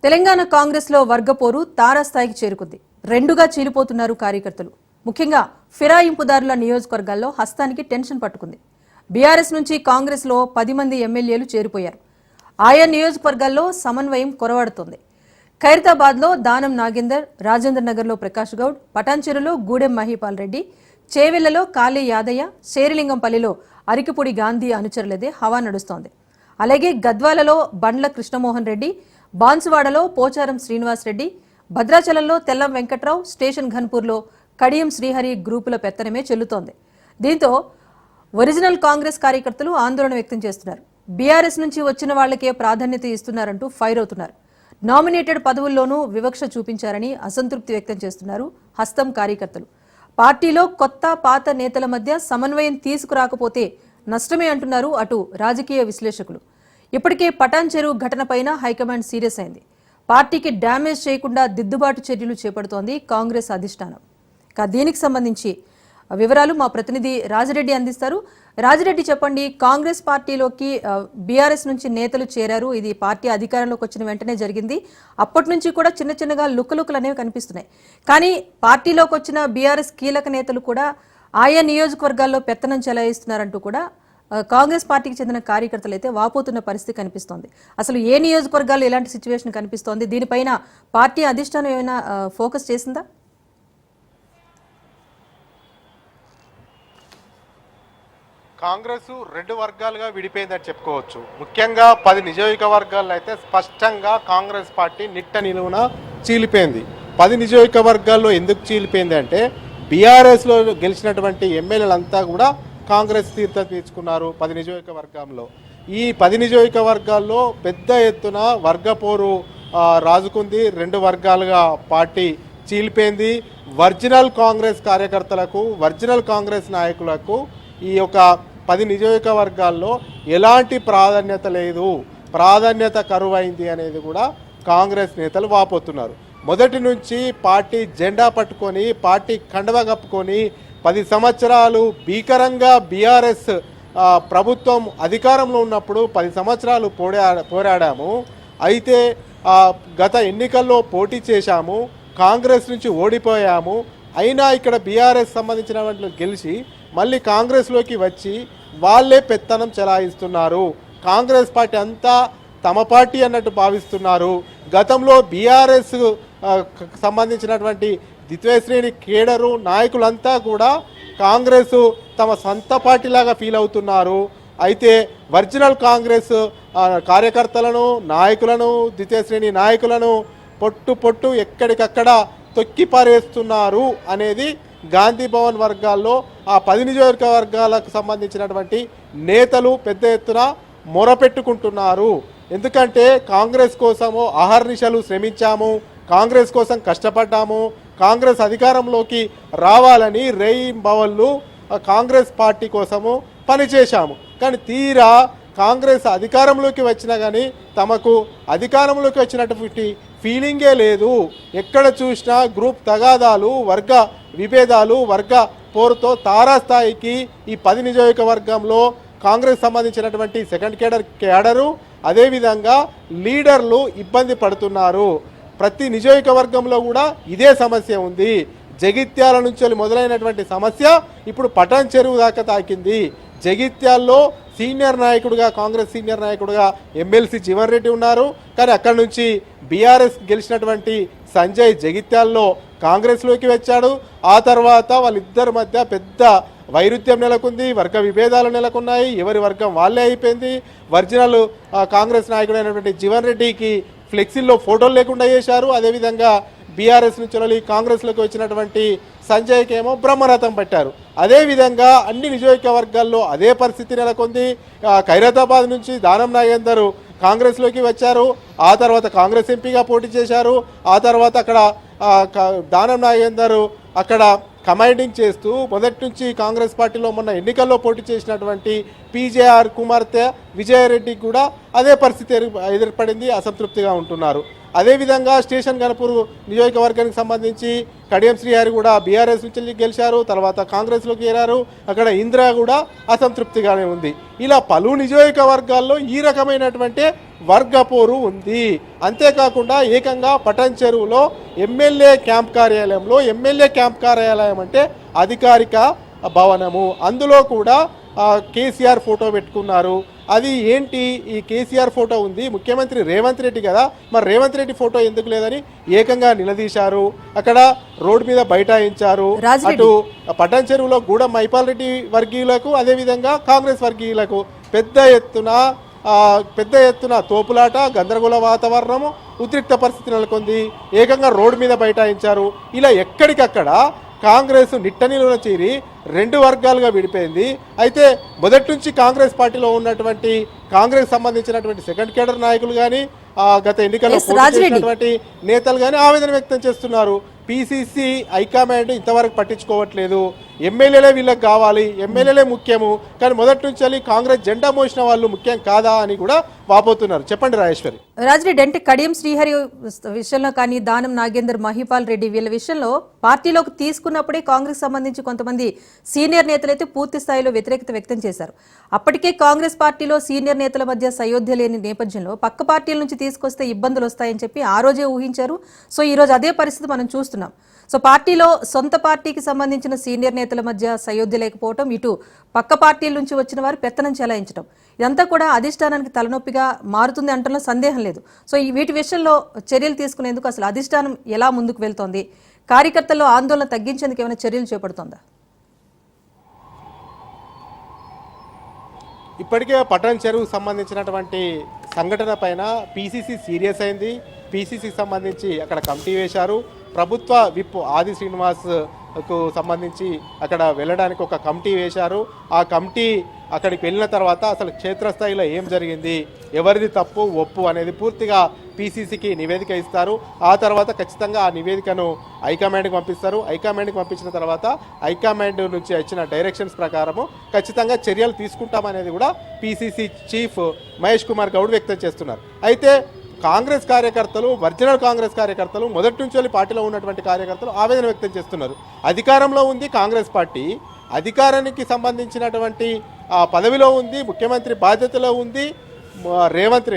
తెలంగాణ కాంగ్రెస్ లో వర్గపోరు తారాస్థాయికి చేరుకుంది. రెండుగా చీలిపోతున్నారు కార్యకర్తలు. ముఖ్యంగా ఫిరాయింపుదారుల నియోజకవర్గాల్లో హస్తానికి టెన్షన్ పట్టుకుంది. బీఆర్ఎస్ నుంచి కాంగ్రెస్ లో 10 మంది ఎమ్మెల్యేలు చేరిపోయారు. ఆయా నియోజకవర్గాల్లో సమన్వయం కొరవడుతోంది. ఖైరతాబాద్ లో దానం నాగేందర్, రాజేంద్ర నగర్ లో ప్రకాష్ గౌడ్, పటాన్చెరులో గూడెం మహీపాల్ రెడ్డి, చేవెళ్లలో కాళీ యాదయ్య, శేరిలింగంపల్లిలో అరికిపూడి గాంధీ అనుచరులదే హవా నడుస్తోంది. అలాగే గద్వాలలో బండ్ల కృష్ణమోహన్ రెడ్డి, బాన్సువాడలో పోచారం శ్రీనివాస్ రెడ్డి, భద్రాచలంలో తెల్లం వెంకట్రావు, స్టేషన్ ఘన్పూర్లో కడియం శ్రీహరి గ్రూపుల పెత్తనమే చెల్లుతోంది. దీంతో ఒరిజినల్ కాంగ్రెస్ కార్యకర్తలు ఆందోళన వ్యక్తం చేస్తున్నారు. బీఆర్ఎస్ నుంచి వచ్చిన వాళ్లకే ప్రాధాన్యత ఇస్తున్నారంటూ ఫైర్ అవుతున్నారు. నామినేటెడ్ పదవుల్లోనూ వివక్ష చూపించారని అసంతృప్తి వ్యక్తం చేస్తున్నారు హస్తం కార్యకర్తలు. పార్టీలో కొత్త పాత నేతల మధ్య సమన్వయం తీసుకురాకపోతే నష్టమే అంటున్నారు అటు రాజకీయ విశ్లేషకులు. ఇప్పటికే పటాన్చెరు ఘటనపైన హైకమాండ్ సీరియస్ అయింది. పార్టీకి డ్యామేజ్ చేయకుండా దిద్దుబాటు చర్యలు చేపడుతోంది కాంగ్రెస్ అధిష్టానం. దీనికి సంబంధించి వివరాలు మా ప్రతినిధి రాజిరెడ్డి అందిస్తారు. రాజిరెడ్డి, చెప్పండి, కాంగ్రెస్ పార్టీలోకి బీఆర్ఎస్ నుంచి నేతలు చేరారు. ఇది పార్టీ అధికారంలోకి వచ్చిన వెంటనే జరిగింది. అప్పటి నుంచి కూడా చిన్న చిన్నగా లుక్కలుక్కలు అనేవి కనిపిస్తున్నాయి. కానీ పార్టీలోకి వచ్చిన బీఆర్ఎస్ కీలక నేతలు కూడా ఆయా నియోజకవర్గాల్లో పెత్తనం చెలాయిస్తున్నారంటూ కూడా కాంగ్రెస్ పార్టీకి చెందిన కార్యకర్తలు అయితే వాపోతున్న పరిస్థితి కనిపిస్తోంది. అసలు ఏ నియోజకవర్గాల్లో ఎలాంటి సిచ్యువేషన్ కనిపిస్తోంది? దీనిపైన పార్టీ అధిష్టానం ఏమైనా ఫోకస్ చేసిందా? కాంగ్రెస్ రెండు వర్గాలుగా విడిపోయిందని చెప్పుకోవచ్చు. ముఖ్యంగా 10 నియోజకవర్గాల్లో అయితే స్పష్టంగా కాంగ్రెస్ పార్టీ నిట్ట నిలువున చీలిపోయింది. 10 నియోజకవర్గాల్లో ఎందుకు చీలిపోయింది అంటే బీఆర్ఎస్లో గెలిచినటువంటి ఎమ్మెల్యేలంతా కూడా కాంగ్రెస్ తీర్థ తీర్చుకున్నారు 10 నియోజకవర్గంలో. ఈ 10 నియోజకవర్గాల్లో పెద్ద ఎత్తున వర్గపోరు రాజుకుంది. రెండు వర్గాలుగా పార్టీ చీలిపోయింది. ఒరిజినల్ కాంగ్రెస్ కార్యకర్తలకు, ఒరిజినల్ కాంగ్రెస్ నాయకులకు ఈ యొక్క 10 నియోజకవర్గాల్లో ఎలాంటి ప్రాధాన్యత లేదు, ప్రాధాన్యత కరువైంది అనేది కూడా కాంగ్రెస్ నేతలు వాపోతున్నారు. మొదటి నుంచి పార్టీ జెండా పట్టుకొని, పార్టీ కండవ కప్పుకొని 10 సంవత్సరాలు భీకరంగా బీఆర్ఎస్ ప్రభుత్వం అధికారంలో ఉన్నప్పుడు 10 సంవత్సరాలు పోరాడాము. అయితే గత ఎన్నికల్లో పోటీ చేశాము, కాంగ్రెస్ నుంచి ఓడిపోయాము. అయినా ఇక్కడ బీఆర్ఎస్ సంబంధించిన వాటిలో గెలిచి మళ్ళీ కాంగ్రెస్లోకి వచ్చి వాళ్ళే పెత్తనం చెలాయిస్తున్నారు. కాంగ్రెస్ పార్టీ అంతా తమ పార్టీ అన్నట్టు భావిస్తున్నారు. గతంలో బీఆర్ఎస్ సంబంధించినటువంటి ద్వితీయశ్రేణి కేడరు నాయకులంతా కూడా కాంగ్రెస్ తమ సొంత పార్టీలాగా ఫీల్ అవుతున్నారు. అయితే ఒరిజినల్ కాంగ్రెస్ కార్యకర్తలను, నాయకులను, ద్వితీయశ్రేణి నాయకులను పొట్టు ఎక్కడికక్కడ తొక్కి పారేస్తున్నారు అనేది గాంధీ భవన్ వర్గాల్లో ఆ 10 నియోజకవర్గాలకు సంబంధించినటువంటి నేతలు పెద్ద ఎత్తున మొరపెట్టుకుంటున్నారు. ఎందుకంటే కాంగ్రెస్ కోసము అహర్నిశలు శ్రమించాము, కాంగ్రెస్ కోసం కష్టపడ్డాము, కాంగ్రెస్ అధికారంలోకి రావాలని రేయింబవళ్ళు కాంగ్రెస్ పార్టీ కోసము పనిచేశాము. కానీ తీరా కాంగ్రెస్ అధికారంలోకి వచ్చినా కానీ తమకు అధికారంలోకి వచ్చినటువంటి ఫీలింగే లేదు. ఎక్కడ చూసినా గ్రూప్ తగాదాలు, వర్గ విభేదాలు, వర్గ పోరుతో తారాస్థాయికి ఈ 10 నియోజకవర్గంలో కాంగ్రెస్ సంబంధించినటువంటి సెకండ్ కేడరు అదేవిధంగా లీడర్లు ఇబ్బంది పడుతున్నారు. ప్రతి నియోజకవర్గంలో కూడా ఇదే సమస్య ఉంది. జగిత్యాల నుంచి మొదలైనటువంటి సమస్య ఇప్పుడు పటాన్చెరు దాకా తాకింది. జగిత్యాల్లో సీనియర్ నాయకుడుగా, కాంగ్రెస్ సీనియర్ నాయకుడుగా ఎమ్మెల్సీ జీవన్ రెడ్డి ఉన్నారు. కానీ అక్కడి నుంచి బీఆర్ఎస్ గెలిచినటువంటి సంజయ్ జగిత్యాల్లో కాంగ్రెస్లోకి వచ్చాడు. ఆ తర్వాత వాళ్ళిద్దరి మధ్య పెద్ద వైరుధ్యం నెలకొంది, వర్గ విభేదాలు నెలకొన్నాయి. ఎవరి వర్గం వాళ్ళే అయిపోయింది. ఒరిజినల్ కాంగ్రెస్ నాయకుడైనటువంటి జీవన్ రెడ్డికి ఫ్లెక్సీల్లో ఫోటోలు లేకుండా చేశారు. అదేవిధంగా బీఆర్ఎస్ నుంచి వెళ్ళి కాంగ్రెస్లోకి వచ్చినటువంటి సంజయ్కి ఏమో బ్రహ్మరథం పట్టారు. అదేవిధంగా అన్ని నియోజకవర్గాల్లో అదే పరిస్థితి నెలకొంది. ఖైరతాబాద్ నుంచి దానం నాగేందర్ కాంగ్రెస్లోకి వచ్చారు. ఆ తర్వాత కాంగ్రెస్ ఎంపీగా పోటీ చేశారు. ఆ తర్వాత అక్కడ దానం నాగేందర్ అక్కడ కమాండింగ్ చేస్తూ మొదటి నుంచి కాంగ్రెస్ పార్టీలో మొన్న ఎన్నికల్లో పోటీ చేసినటువంటి పీజేఆర్ కుమార్తె విజయారెడ్డికి కూడా అదే పరిస్థితి ఏర్పడింది. అసంతృప్తిగా ఉంటున్నారు. అదేవిధంగా స్టేషన్ గణపూర్ నియోజకవర్గానికి సంబంధించి కడియం శ్రీహరి కూడా బీఆర్ఎస్ నుంచి గెలిచారు, తర్వాత కాంగ్రెస్లోకి చేరారు. అక్కడ ఇందిరా కూడా అసంతృప్తిగానే ఉంది. ఇలా పలు నియోజకవర్గాల్లో ఈ రకమైనటువంటి వర్గపోరు ఉంది. అంతేకాకుండా ఏకంగా పటన్ చెరువులో ఎమ్మెల్యే క్యాంప్ కార్యాలయం అంటే అధికారిక భవనము, అందులో కూడా కేసీఆర్ ఫోటో పెట్టుకున్నారు. అది ఏంటి, ఈ కేసీఆర్ ఫోటో ఉంది, ముఖ్యమంత్రి రేవంత్ రెడ్డి కదా, మరి రేవంత్ రెడ్డి ఫోటో ఎందుకు లేదని ఏకంగా నిలదీశారు. అక్కడ రోడ్డు మీద బైఠాయించారు. అటు పట్టణ చెరువులో గూడెం మైపాల్ రెడ్డి వర్గీయులకు, అదేవిధంగా కాంగ్రెస్ వర్గీయులకు పెద్ద ఎత్తున తోపులాట, గందరగోళ వాతావరణము, ఉద్రిక్త పరిస్థితి నెలకొంది. ఏకంగా రోడ్డు మీద బైఠాయించారు. ఇలా ఎక్కడికక్కడ కాంగ్రెస్ నిట్టనిలున చేరి రెండు వర్గాలుగా విడిపోయింది. అయితే మొదటి నుంచి కాంగ్రెస్ పార్టీలో ఉన్నటువంటి కాంగ్రెస్ సంబంధించినటువంటి సెకండ్ కేడర్ నాయకులు కానీ, గత ఎన్నికల్లో పోటీ చేసినటువంటి నేతలు కానీ ఆవేదన వ్యక్తం చేస్తున్నారు. పీసీసీ హైకమాండ్ ఇంతవరకు పట్టించుకోవట్లేదు, ఎమ్మెల్యేలే వీళ్ళకి కావాలి, ఎమ్మెల్యేలే ముఖ్యము, కానీ మొదటి నుంచి కాంగ్రెస్ జెండా మోసిన వాళ్ళు ముఖ్యం కాదా అని కూడా వాపోతున్నారు. చెప్పండి రాజేశ్వరి. రాజరెడ్డి, అంటే కడియం శ్రీహరి విషయంలో కానీ, దానం నాగేందర్, మహిపాల్ రెడ్డి వీళ్ళ విషయంలో పార్టీలోకి తీసుకున్నప్పుడే కాంగ్రెస్ సంబంధించి కొంతమంది సీనియర్ నేతలైతే పూర్తి స్థాయిలో వ్యతిరేకత వ్యక్తం చేశారు. అప్పటికే కాంగ్రెస్ పార్టీలో సీనియర్ నేతల మధ్య సయోధ్య లేని నేపథ్యంలో పక్క పార్టీల నుంచి తీసుకొస్తే ఇబ్బందులు వస్తాయని చెప్పి ఆ రోజే ఊహించారు. సో ఈ రోజు అదే పరిస్థితి మనం చూస్తున్నాం. సో పార్టీలో సొంత పార్టీకి సంబంధించిన సీనియర్ నేతల మధ్య సయోధ్య లేకపోవడం, ఇటు పక్క పార్టీల నుంచి వచ్చిన వారు పెత్తనం చెలాయించడం, ఇదంతా కూడా అధిష్టానానికి తలనొప్పిగా మారుతుంది అంటలో సందేహం లేదు. సో వీటి విషయంలో చర్యలు తీసుకునేందుకు అసలు అధిష్టానం ఎలా ముందుకు వెళ్తోంది, కార్యకర్తల్లో ఆందోళన తగ్గించేందుకు ఏమైనా చర్యలు చేపడుతోందా? ఇప్పటికే పట్టణ్ చెరువుకు సంబంధించినటువంటి సంఘటన పైన పీసీసీ సీరియస్ అయింది. పీసీసీకి సంబంధించి అక్కడ కమిటీ వేశారు. ప్రభుత్వ విప్ ఆది శ్రీనివాస్కు సంబంధించి అక్కడ వెళ్ళడానికి ఒక కమిటీ వేశారు. ఆ కమిటీ అక్కడికి వెళ్ళిన తర్వాత అసలు క్షేత్రస్థాయిలో ఏం జరిగింది, ఎవరిది తప్పు ఒప్పు అనేది పూర్తిగా పీసీసీకి నివేదిక ఇస్తారు. ఆ తర్వాత ఖచ్చితంగా ఆ నివేదికను హైకమాండ్కి పంపిస్తారు. హైకమాండ్కి పంపించిన తర్వాత హైకమాండ్ నుంచి వచ్చిన డైరెక్షన్స్ ప్రకారము ఖచ్చితంగా చర్యలు తీసుకుంటామనేది కూడా పీసీసీ చీఫ్ మహేష్ కుమార్ గౌడ్ వ్యక్తం చేస్తున్నారు. అయితే కాంగ్రెస్ కార్యకర్తలు, ఒరిజినల్ కాంగ్రెస్ కార్యకర్తలు, మొదటి నుంచి పార్టీలో ఉన్నటువంటి కార్యకర్తలు ఆవేదన వ్యక్తం చేస్తున్నారు. అధికారంలో ఉంది కాంగ్రెస్ పార్టీ, అధికారానికి సంబంధించినటువంటి పదవిలో ఉంది, ముఖ్యమంత్రి బాధ్యతలో ఉంది రేవంత్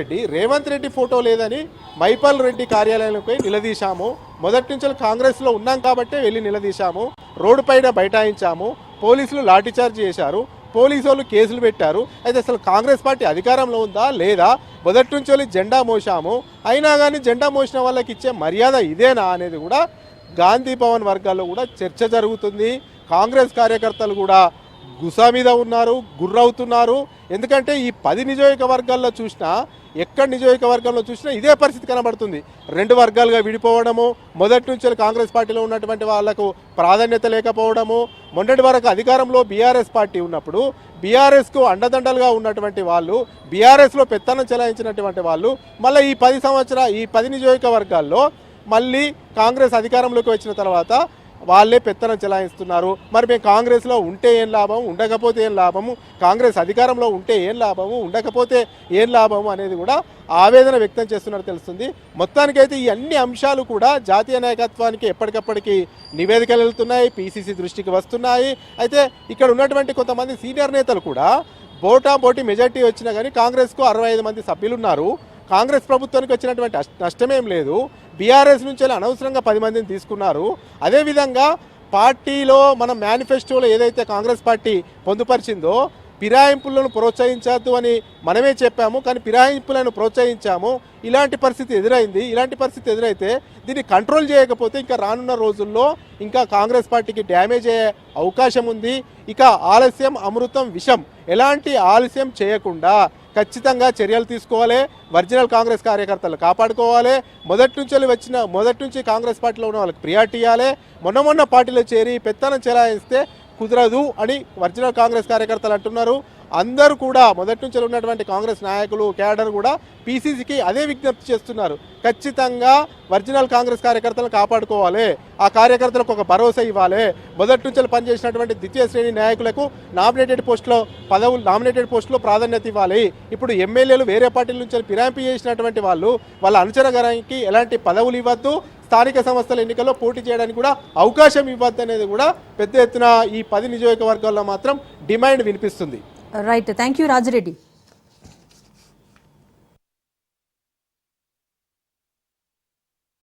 రెడ్డి ఫోటో లేదని మైపాల్ రెడ్డి కార్యాలయంలోకి నిలదీశాము. మొదటి నుంచి కాంగ్రెస్లో ఉన్నాం కాబట్టే వెళ్ళి నిలదీశాము. రోడ్డు పైన బైఠాయించాము, పోలీసులు లాఠీచార్జ్ చేశారు, పోలీసు వాళ్ళు కేసులు పెట్టారు. అయితే అసలు కాంగ్రెస్ పార్టీ అధికారంలో ఉందా లేదా, మొదటి నుంచి జెండా మోసాము, అయినా కానీ జెండా మోసిన వాళ్ళకి ఇచ్చే మర్యాద ఇదేనా అనేది కూడా గాంధీ భవన్ వర్గాల్లో కూడా చర్చ జరుగుతుంది. కాంగ్రెస్ కార్యకర్తలు కూడా గుసా మీద ఉన్నారు, గుర్రవుతున్నారు. ఎందుకంటే ఈ 10 నియోజకవర్గాల్లో చూసినా, ఎక్కడ నియోజకవర్గంలో చూసినా ఇదే పరిస్థితి కనబడుతుంది. రెండు వర్గాలుగా విడిపోవడము, మొదటి నుంచి కాంగ్రెస్ పార్టీలో ఉన్నటువంటి వాళ్లకు ప్రాధాన్యత లేకపోవడము, మొన్నటి వరకు అధికారంలో బీఆర్ఎస్ పార్టీ ఉన్నప్పుడు బీఆర్ఎస్కు అండదండలుగా ఉన్నటువంటి వాళ్ళు, బీఆర్ఎస్లో పెత్తనం చెలాయించినటువంటి వాళ్ళు మళ్ళీ ఈ 10 నియోజకవర్గాల్లో మళ్ళీ కాంగ్రెస్ అధికారంలోకి వచ్చిన తర్వాత వాళ్ళే పెత్తనం చెలాయిస్తున్నారు. మరి మేము కాంగ్రెస్లో ఉంటే ఏం లాభము, ఉండకపోతే ఏం లాభము, కాంగ్రెస్ అధికారంలో ఉంటే ఏం లాభము, ఉండకపోతే ఏం లాభము అనేది కూడా ఆవేదన వ్యక్తం చేస్తున్నట్టు తెలుస్తుంది. మొత్తానికైతే ఈ అన్ని అంశాలు కూడా జాతీయ నాయకత్వానికి ఎప్పటికప్పటికి నివేదికలు వెళ్తున్నాయి, పీసీసీ దృష్టికి వస్తున్నాయి. అయితే ఇక్కడ ఉన్నటువంటి కొంతమంది సీనియర్ నేతలు కూడా బోటాబోటీ మెజార్టీ వచ్చినా కానీ కాంగ్రెస్కు 65 మంది సభ్యులు ఉన్నారు. కాంగ్రెస్ ప్రభుత్వానికి వచ్చినటువంటి నష్టమేం లేదు. బీఆర్ఎస్ నుంచి అనవసరంగా 10 మందిని తీసుకున్నారు. అదేవిధంగా పార్టీలో మన మేనిఫెస్టోలో ఏదైతే కాంగ్రెస్ పార్టీ పొందుపరిచిందో ఫిరాయింపులను ప్రోత్సహించద్దు అని మనమే చెప్పాము, కానీ ఫిరాయింపులను ప్రోత్సహించాము. ఇలాంటి పరిస్థితి ఎదురైంది. ఇలాంటి పరిస్థితి ఎదురైతే దీన్ని కంట్రోల్ చేయకపోతే ఇంకా రానున్న రోజుల్లో ఇంకా కాంగ్రెస్ పార్టీకి డ్యామేజ్ అయ్యే అవకాశం ఉంది. ఇక ఆలస్యం అమృతం విషం, ఎలాంటి ఆలస్యం చేయకుండా ఖచ్చితంగా చర్యలు తీసుకోవాలి. ఒరిజినల్ కాంగ్రెస్ కార్యకర్తలు కాపాడుకోవాలి. మొదటి నుంచి కాంగ్రెస్ పార్టీలో ఉన్న వాళ్ళకి ప్రియారిటీ ఇవ్వాలి. మొన్న పార్టీలో చేరి పెత్తనం చెలాయిస్తే కుదరదు అని ఒరిజినల్ కాంగ్రెస్ కార్యకర్తలు అంటున్నారు. అందరూ కూడా మొదటి నుంచి ఉన్నటువంటి కాంగ్రెస్ నాయకులు క్యాడర్ కూడా పీసీసీకి అదే విజ్ఞప్తి చేస్తున్నారు. ఖచ్చితంగా ఒరిజినల్ కాంగ్రెస్ కార్యకర్తలను కాపాడుకోవాలి, ఆ కార్యకర్తలకు ఒక భరోసా ఇవ్వాలి. మొదటి నుంచి పనిచేసినటువంటి ద్వితీయ శ్రేణి నాయకులకు నామినేటెడ్ పోస్టులో ప్రాధాన్యత ఇవ్వాలి. ఇప్పుడు ఎమ్మెల్యేలు వేరే పార్టీల నుంచి ఫిరాయింపు చేసినటువంటి వాళ్ళ అనుచరగారికి ఎలాంటి పదవులు ఇవ్వద్దు, స్థానిక సంస్థల ఎన్నికల్లో పోటీ చేయడానికి కూడా అవకాశం ఇవ్వద్దు అనేది కూడా పెద్ద ఎత్తున ఈ 10 నియోజకవర్గాల్లో మాత్రం డిమాండ్ వినిపిస్తుంది. Right, thank you Rajireddy.